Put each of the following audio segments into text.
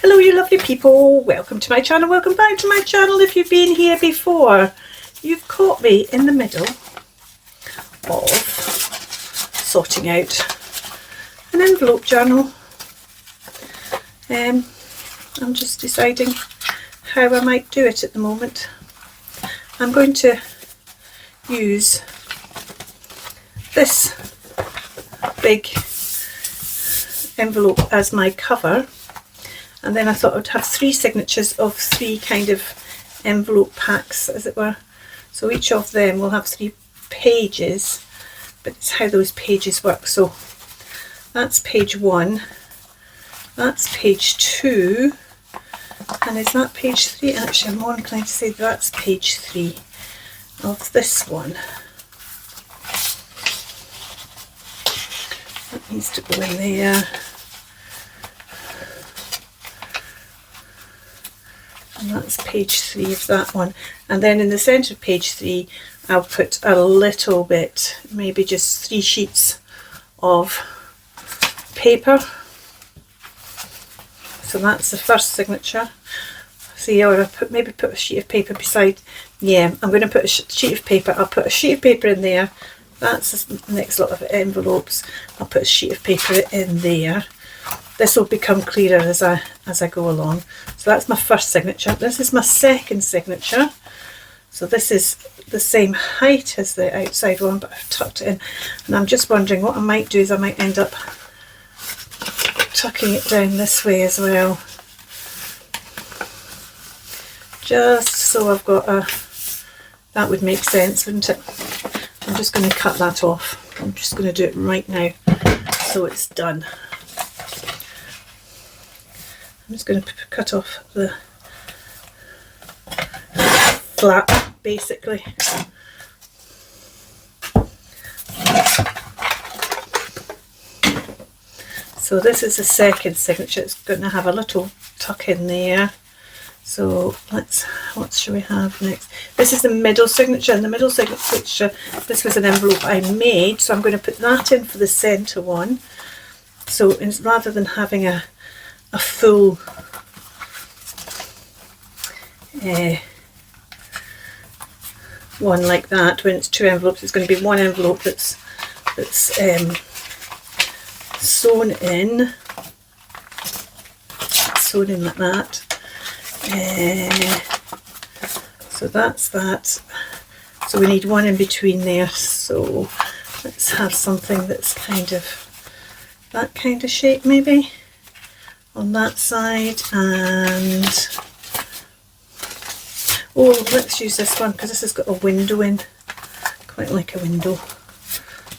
Hello you lovely people, welcome to my channel, welcome back to my channel. If you've been here before, you've caught me in the middle of sorting out an envelope journal. I'm just deciding how I might do it at the moment. I'm going to use this big envelope as my cover, and then I thought I would have 3 signatures of 3 kind of envelope packs, as it were. So each of them will have 3 pages, but it's how those pages work. So that's page 1, that's page 2, and is that page 3? Actually, I'm more inclined to say that's page 3 of this one. That needs to go in there. And that's page 3 of that one. And then in the centre of page 3, I'll put a little bit, maybe just 3 sheets of paper. So that's the first signature. See, or I maybe put a sheet of paper beside. Yeah, I'm going to put a sheet of paper. I'll put a sheet of paper in there. That's the next lot of envelopes. I'll put a sheet of paper in there. This will become clearer as I go along. So that's my first signature. This is my second signature. So this is the same height as the outside one, but I've tucked it in. And I'm just wondering what I might do is I might end up tucking it down this way as well. Just so I've got a, that would make sense, wouldn't it? I'm just going to cut that off. I'm just going to do it right now so it's done. I'm just going to cut off the flap, basically. So this is the second signature. It's going to have a little tuck in there. So let's, what shall we have next? This is the middle signature, and the middle signature, this was an envelope I made, so I'm going to put that in for the centre one. So rather than having a full one like that, when it's 2 envelopes, it's going to be 1 envelope that's sewn in like that. So that's that. So we need 1 in between there. So let's have something that's kind of that kind of shape, maybe on that side. And oh, let's use this one because this has got a window in, quite like a window.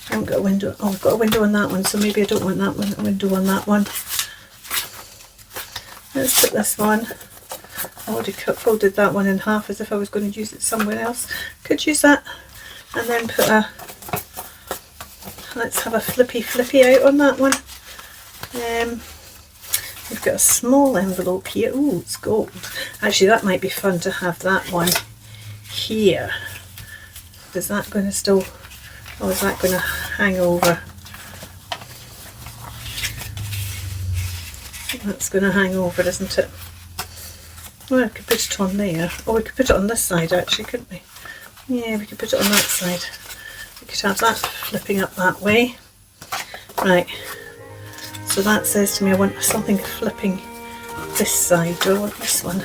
I haven't got a window. Oh, I've got a window on that one, so maybe I don't want that one, a window on that one. Let's put this one. I already folded that one in half as if I was going to use it somewhere else. Could use that, and then put a, let's have a flippy out on that one. We've got a small envelope here. Oh, it's gold. Actually, that might be fun to have that one here. Is that going to still, or is that going to hang over? That's going to hang over, isn't it? Well, I could put it on there. Or we could put it on this side, actually, couldn't we? Yeah, we could put it on that side. We could have that flipping up that way. Right. So that says to me I want something flipping this side. Do I want this one?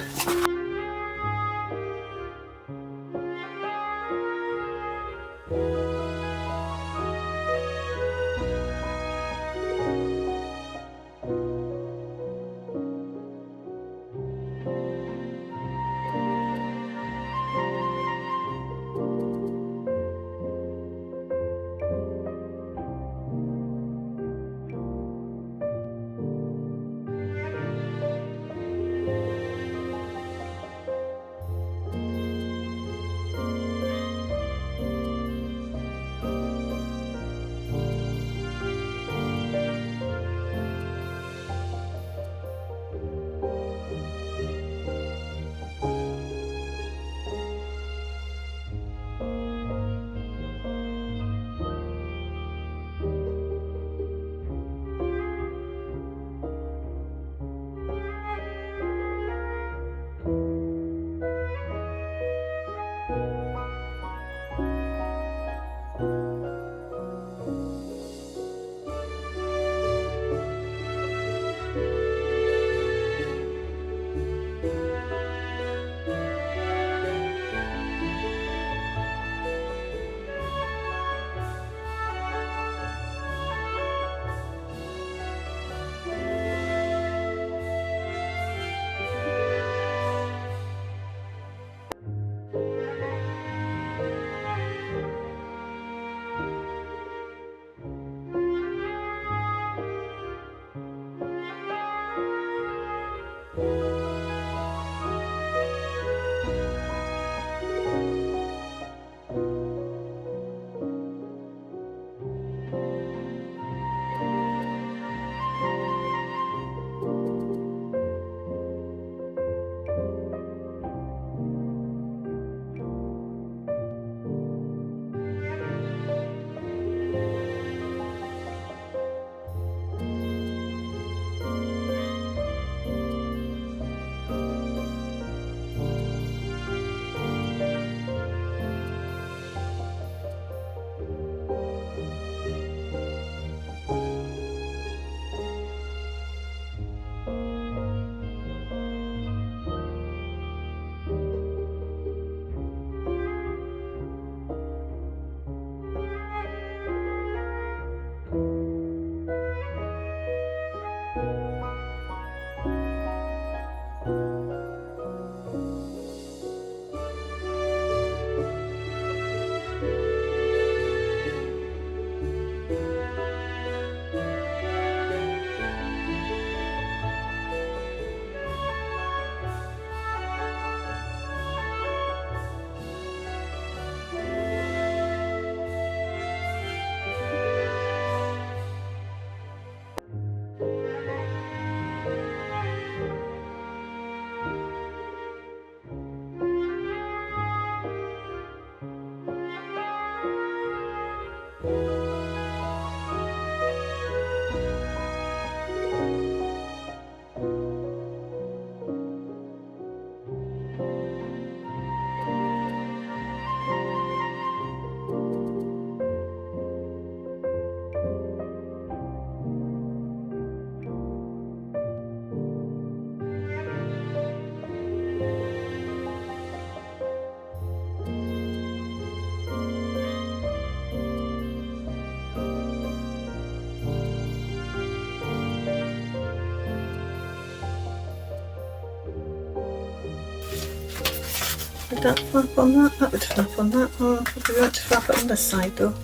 Would that flap on that? That would flap on that. Oh, do we want to flap it on this side though?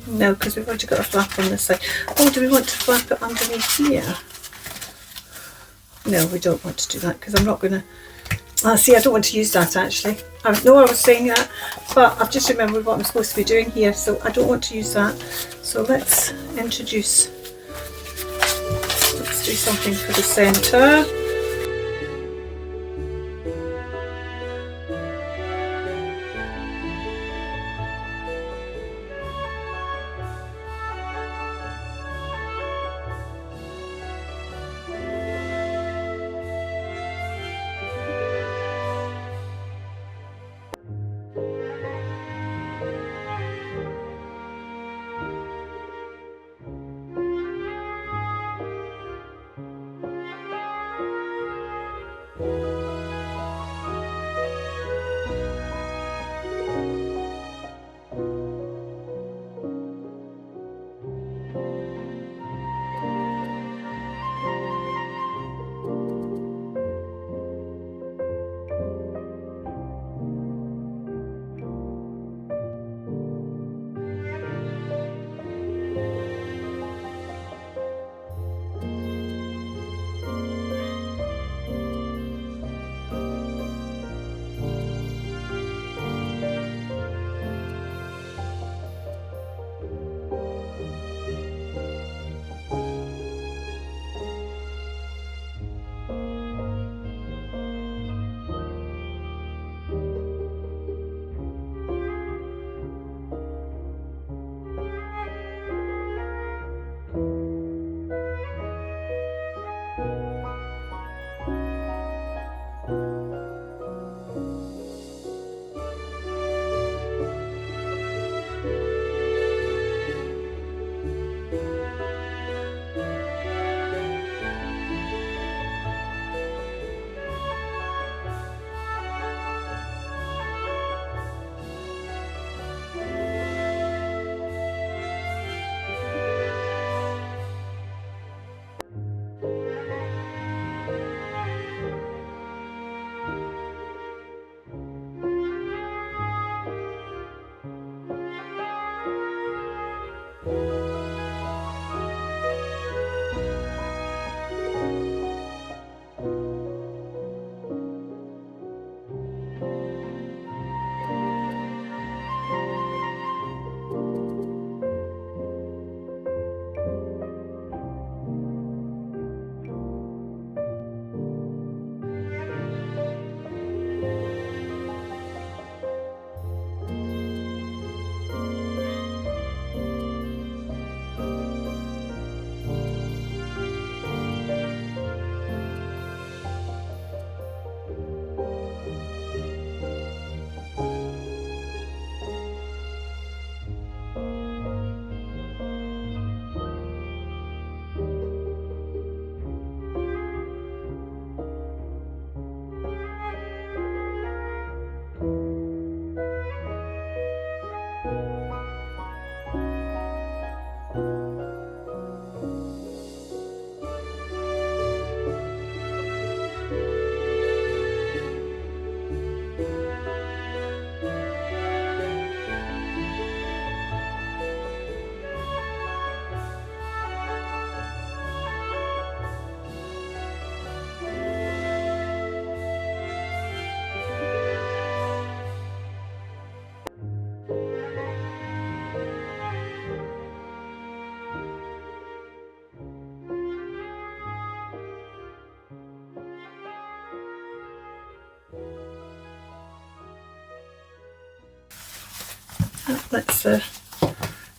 No, because we've already got a flap on this side. Oh, do we want to flap it underneath here? No, we don't want to do that because I'm not going to... see, I don't want to use that actually. I know I was saying that, but I've just remembered what I'm supposed to be doing here, so I don't want to use that. So let's introduce... Let's do something for the centre.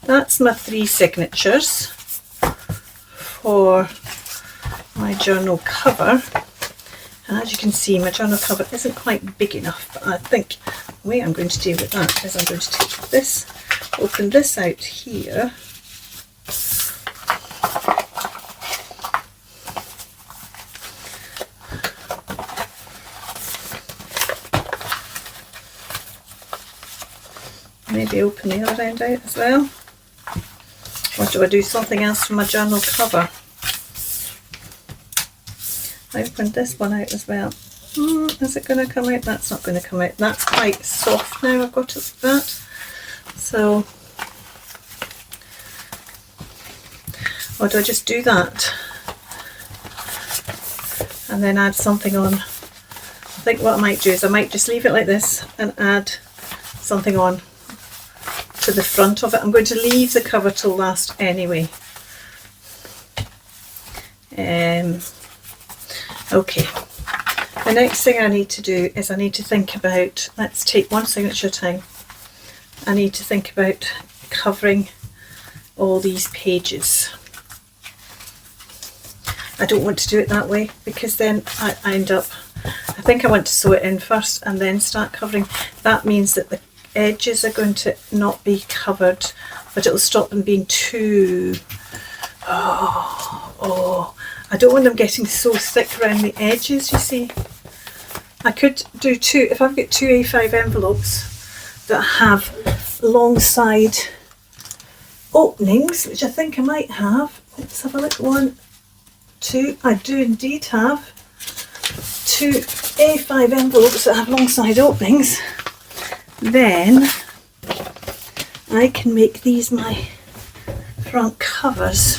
That's my 3 signatures for my journal cover. And as you can see, my journal cover isn't quite big enough, but I think the way I'm going to deal with that is I'm going to take this, open this out here, maybe open the other end out as well. Or do I do something else for my journal cover? I opened this one out as well. Is it going to come out? That's not going to come out. That's quite soft now. I've got it like that. So, or do I just do that and then add something on? I think what I might do is I might just leave it like this and add something on to the front of it. I'm going to leave the cover till last anyway. Okay, the next thing I need to do is I need to think about, let's take one signature time. I need to think about covering all these pages. I don't want to do it that way because then I end up, I think I want to sew it in first and then start covering. That means that the edges are going to not be covered, but it'll stop them being too, I don't want them getting so thick around the edges, you see. I could do two, if I've got two A5 envelopes that have long side openings, which I think I might have. Let's have a look. 1, 2, I do indeed have two A5 envelopes that have long side openings. Then I can make these my front covers,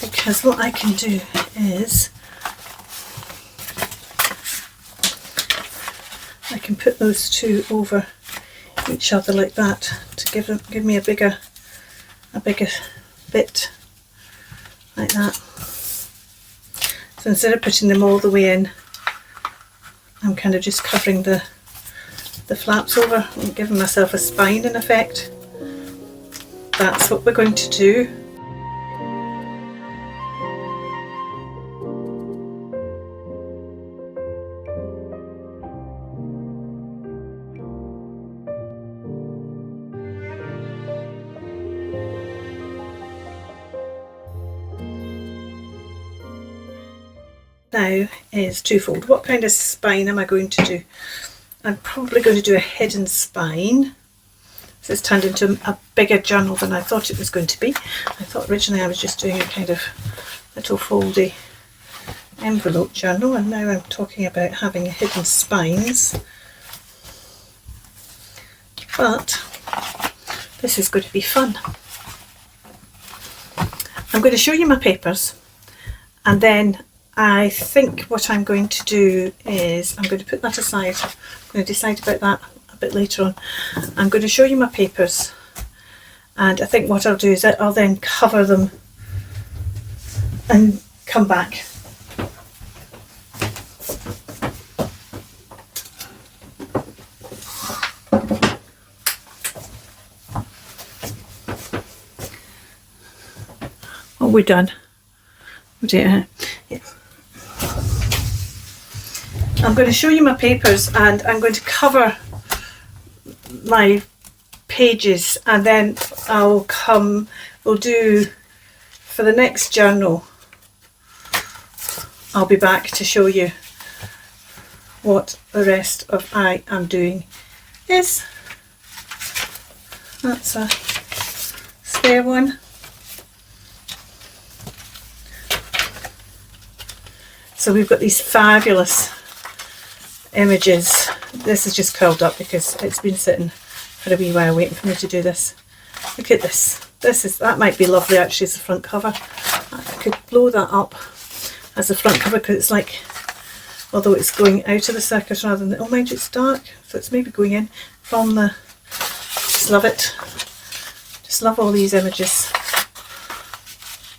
because what I can do is I can put those two over each other like that to give me a bigger bit like that. So instead of putting them all the way in, I'm kind of just covering the flaps over and giving myself a spine in effect. That's what we're going to do. Now is twofold. What kind of spine am I going to do? I'm probably going to do a hidden spine. This has turned into a bigger journal than I thought it was going to be. I thought originally I was just doing a kind of little foldy envelope journal, and now I'm talking about having hidden spines. But this is going to be fun. I'm going to show you my papers, and then I think what I'm going to do is I'm going to put that aside. I'm going to decide about that a bit later on. I'm going to show you my papers, and I think what I'll do is I'll then cover them and come back. Oh, we're done. Yeah. I'm going to show you my papers, and I'm going to cover my pages, and then we'll do, for the next journal, I'll be back to show you what the rest of I am doing is. That's a spare one. So we've got these fabulous images. This is just curled up because it's been sitting for a wee while waiting for me to do this. Look at this. That might be lovely actually as the front cover. I could blow that up as the front cover, because it's like, although it's going out of the circus rather than, oh mind you, it's dark, so it's maybe going in from the, just love it. Just love all these images.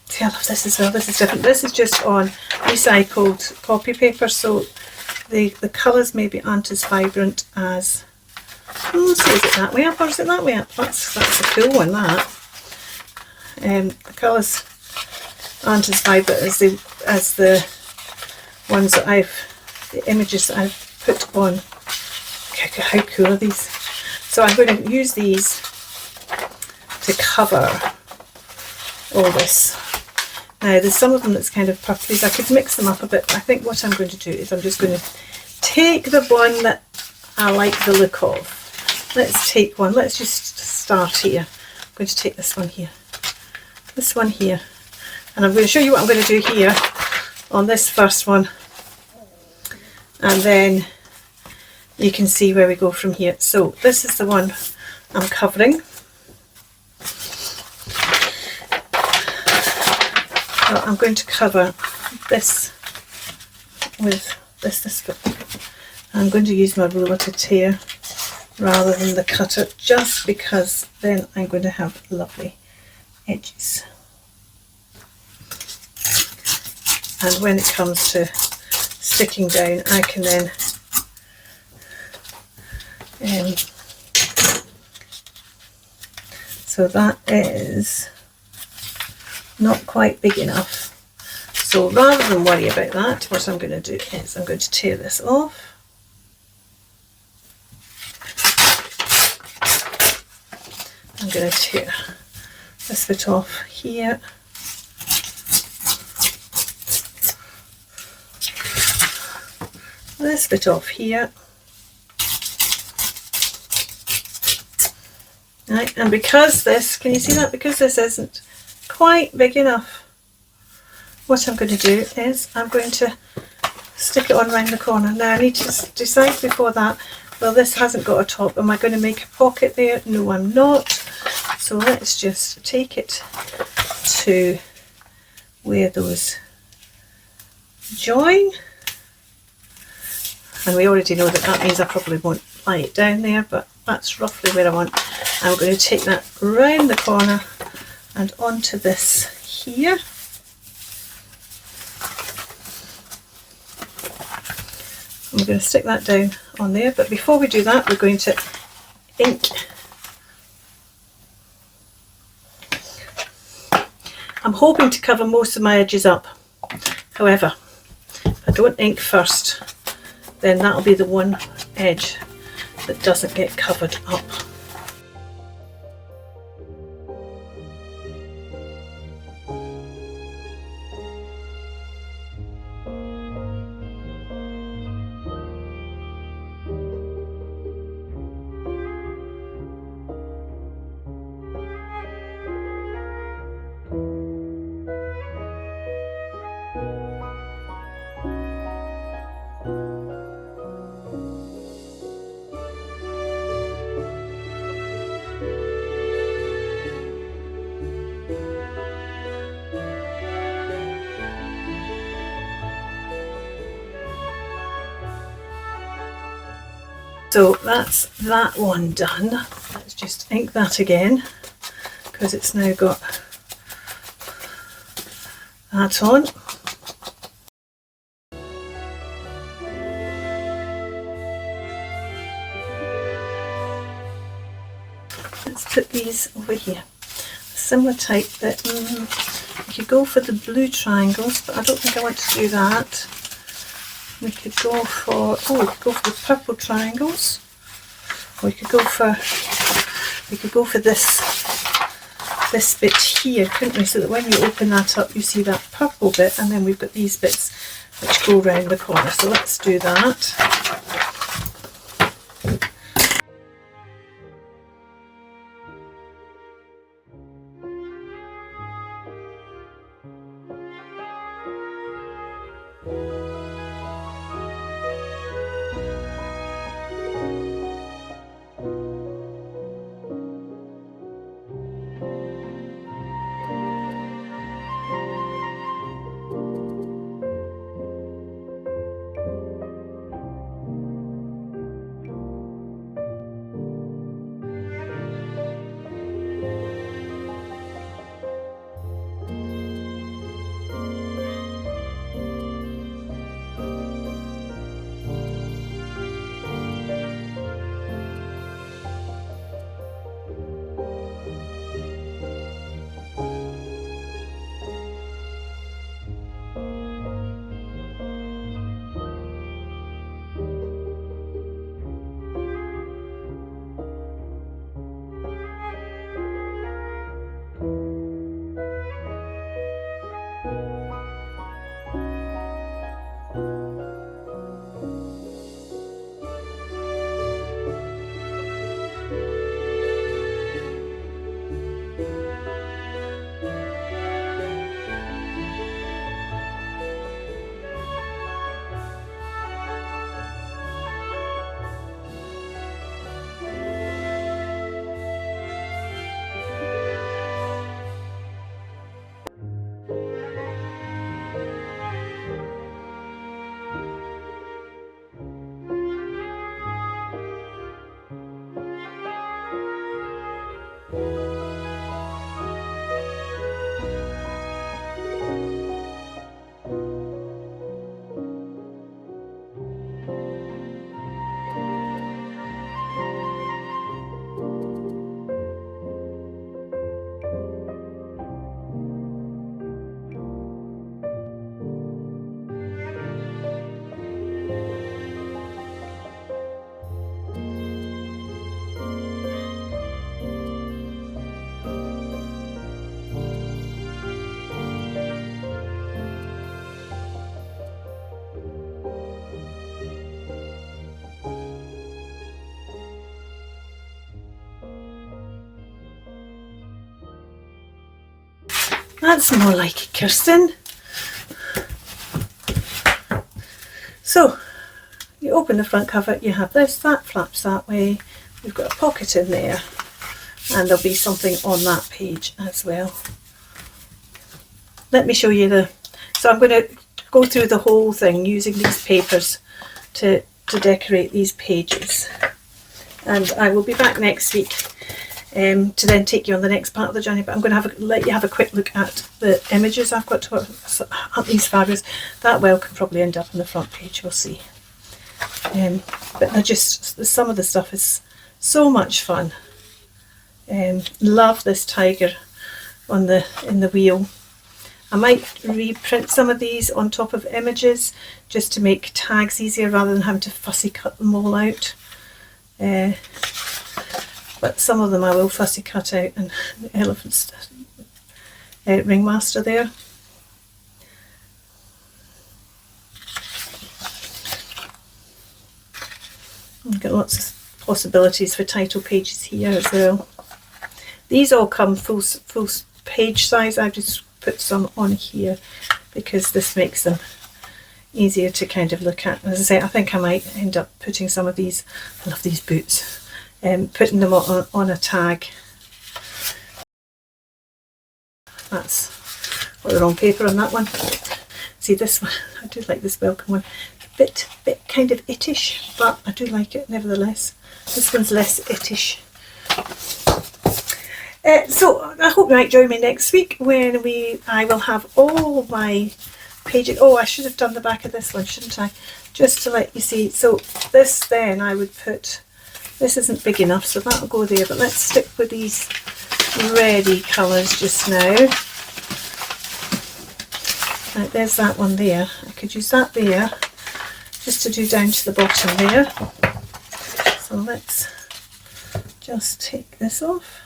See, I love this as well. This is different. This is just on recycled copy paper, so the colours maybe aren't as vibrant as, so is it that way up or is it that way up? That's a cool one, that. The colours aren't as vibrant as the ones that the images that I've put on. How cool are these? So I'm going to use these to cover all this. Now there's some of them that's kind of purplies. I could mix them up a bit. I think what I'm going to do is I'm just going to take the one that I like the look of. Let's take one. Let's just start here. I'm going to take this one here. This one here. And I'm going to show you what I'm going to do here on this first one. and then you can see where we go from here. So this is the one I'm covering. So I'm going to cover this with this bit. I'm going to use my ruler to tear rather than the cutter, just because then I'm going to have lovely edges. And when it comes to sticking down, I can then so that is not quite big enough. So rather than worry about that, what I'm going to do is I'm going to tear this off. I'm going to tear this bit off here. This bit off here. Right, and because this, can you see that? Because this isn't quite big enough, what I'm going to do is I'm going to stick it on around the corner. Now I need to decide before that, well, this hasn't got a top. Am I going to make a pocket there? No, I'm not. So let's just take it to where those join. And we already know that that means I probably won't lie it down there, but that's roughly where I want. I'm going to take that round the corner and onto this here. I'm going to stick that down on there, but before we do that, we're going to ink. I'm hoping to cover most of my edges up. However, if I don't ink first, then that'll be the one edge that doesn't get covered up. So that's that one done. Let's just ink that again, because it's now got that on. Let's put these over here. A similar type that you could go for the blue triangles, but I don't think I want to do that. We could go for the purple triangles. We could go for this bit here, couldn't we? So that when you open that up, you see that purple bit, and then we've got these bits which go round the corner. So let's do that. That's more like it, Kirsten. So you open the front cover, you have this, that flaps that way, we've got a pocket in there, and there'll be something on that page as well. Let me show you so I'm going to go through the whole thing using these papers to decorate these pages, and I will be back next week to then take you on the next part of the journey. But I'm going to let you have a quick look at the images I've got to aren't these fabulous? That well can probably end up on the front page, we'll see. But some of the stuff is so much fun. Love this tiger in the wheel. I might reprint some of these on top of images just to make tags easier rather than having to fussy cut them all out. But some of them I will fussy cut out, and the elephant's ringmaster there. I've got lots of possibilities for title pages here as well. These all come full page size. I've just put some on here because this makes them easier to kind of look at. As I say, I think I might end up putting some of these, I love these boots, putting them on a tag. That's got the wrong paper on that one. See this one, I do like this welcome one. Bit kind of itish, but I do like it nevertheless. This one's less itish. So I hope you might join me next week when I will have all my pages. Oh, I should have done the back of this one, shouldn't I? Just to let you see. So this then I would put, this isn't big enough, so that'll go there, but let's stick with these reddy colours just now. Right, there's that one there. I could use that there just to do down to the bottom there. So let's just take this off.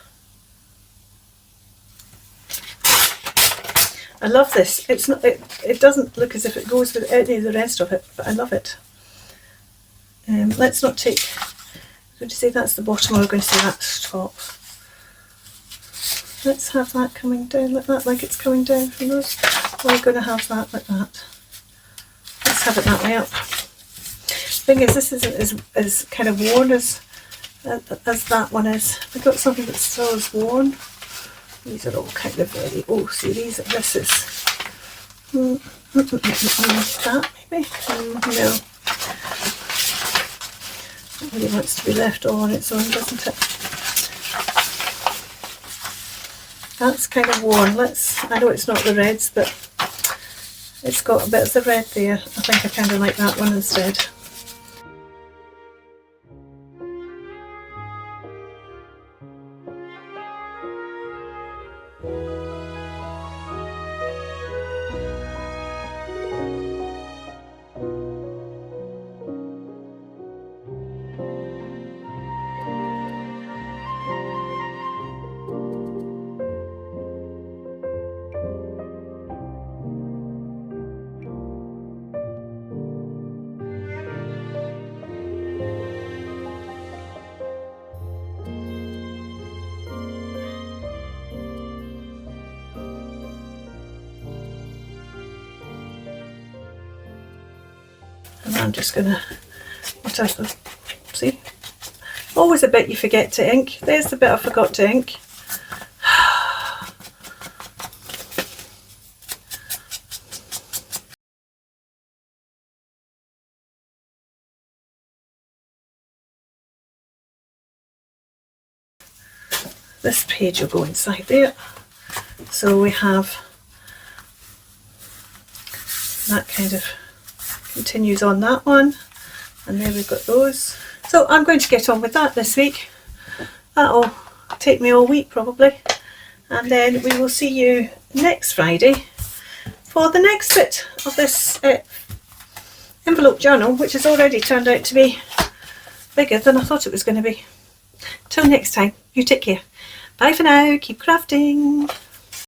I love this. It's not. It doesn't look as if it goes with any of the rest of it, but I love it. Let's not take. I'm going to say that's the bottom, or we're going to say that's top. Let's have that coming down like that, like it's coming down from those. We're going to have that like that. Let's have it that way up. Thing is, this isn't as kind of worn as that one is. We've got something that still is worn. These are all kind of very, oh, see these, this is, that maybe? No. It really wants to be left all on its own, doesn't it? That's kind of worn. I know it's not the reds, but it's got a bit of the red there. I think I kind of like that one instead. And I'm just going to, see, always a bit you forget to ink. There's the bit I forgot to ink. This page will go inside there. So we have that kind of continues on that one, and there we've got those. So I'm going to get on with that this week. That'll take me all week probably, and then we will see you next Friday for the next bit of this envelope journal, which has already turned out to be bigger than I thought it was going to be. Till next time, you take care. Bye for now, keep crafting.